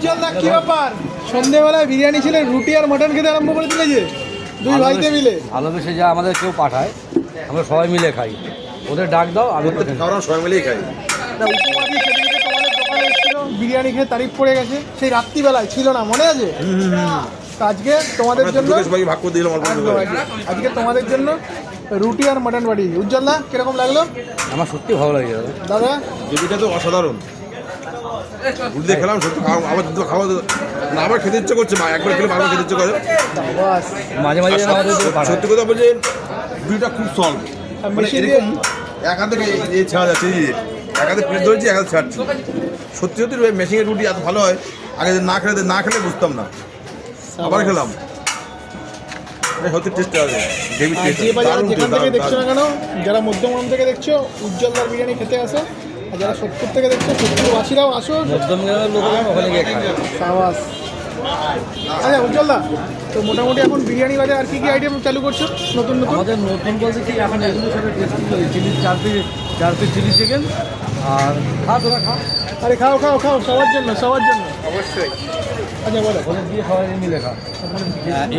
উজ্জ্বল দা কি ব্যাপার সন্ধ্যেবেলায় বিরিয়ানি ছিল রুটি আর মটন খেতে আরম্ভ করে দিলে যে দুই ভাইতে মিলে ভালোবেসে যা আমাদের কেউ পাঠায় আমরা সবাই মিলে খাই ওদের ডাক দাও আমি সবাই মিলেই খাই উপমাদি সেদিনকে তোমাদের দোকানে এসেছিল বিরিয়ানি খেয়ে তারিফ পড়ে গেছে সেই রাত্রিবেলায় ছিল না মনে আছে তো আজকে তোমাদের জন্য ভাগ করে দিলাম আজকে তোমাদের জন্য রুটি আর মটন বাড়ি উজ্জ্বল দা কিরকম লাগলো আমার সত্যি ভালো লাগে দাদা রুটিটা তো অসাধারণ রুটি দিয়ে খেলাম সত্যি আবার দুটো খাওয়া না আবার খেতে ইচ্ছে করছে মা একবার খেলে বারবার খেতে ইচ্ছে করে বাস মাঝে মাঝে আমাদের সত্যি কথা বলছে রুটিটা খুব সল্ভ মানে এরকম এক হাতে এই ছাড়া যাচ্ছে এক হাতে প্লেট ধরেছি এক হাতে ছাড়ছি সত্যি সত্যি মেশিনের রুটি এত ভালো হয় আগে না খেলে বুঝতাম না আবার খেলাম সত্যি টেস্ট আছে যেখান থেকে দেখছো না কেন যারা মধ্যমগ্রাম থেকে দেখছো উজ্জ্বলদার বিরিয়ানি খেতে আসো আর যারা সোদপুর থেকে দেখছো সোদপুরবাসীরাও আসো মধ্যমগ্রামের লোকেরা ওখানে গিয়ে খায় সাবাস আচ্ছা উজ্জ্বলদা তো মোটামুটি এখন বিরিয়ানি বাজার আর কি কি আইটেম চালু করছো নতুন নতুন আমাদের নতুন বলতে কি এখন এগুলো সব টেস্টি চিলি চার পিস চিলি চিকেন আর তোরা খা আরে খাও খাও খাও সবার জন্য অবশ্যই আচ্ছা বলো ওদের দিয়ে সবাই মিলে খা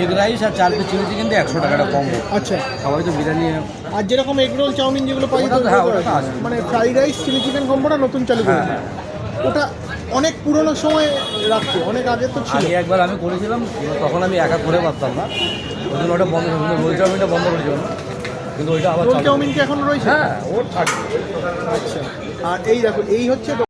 এগ রাইস আর 4 পিস চিলি চিকেন দিয়ে 100 টাকাটা কম আচ্ছা সবাই তো বিরিয়ানি আর যেরকম এগ রোল চাউমিন যেগুলো পাই মানে ফ্রাইড রাইস চিলি চিকেন কম্বোটা নতুন চালু করে ওটা অনেক পুরনো সময় রাখতো অনেক আগে তো ছিল আগে একবার আমি করেছিলাম তখন আমি একা করে পারতাম না ওই জন্য ওটা বন্ধ রোল চাউমিনটা বন্ধ করেছিল না কিন্তু ওইটা আবার রোল চাউমিন কি এখন রয়েছে হ্যাঁ ওর থাকবে আচ্ছা আর এই দেখো এই হচ্ছে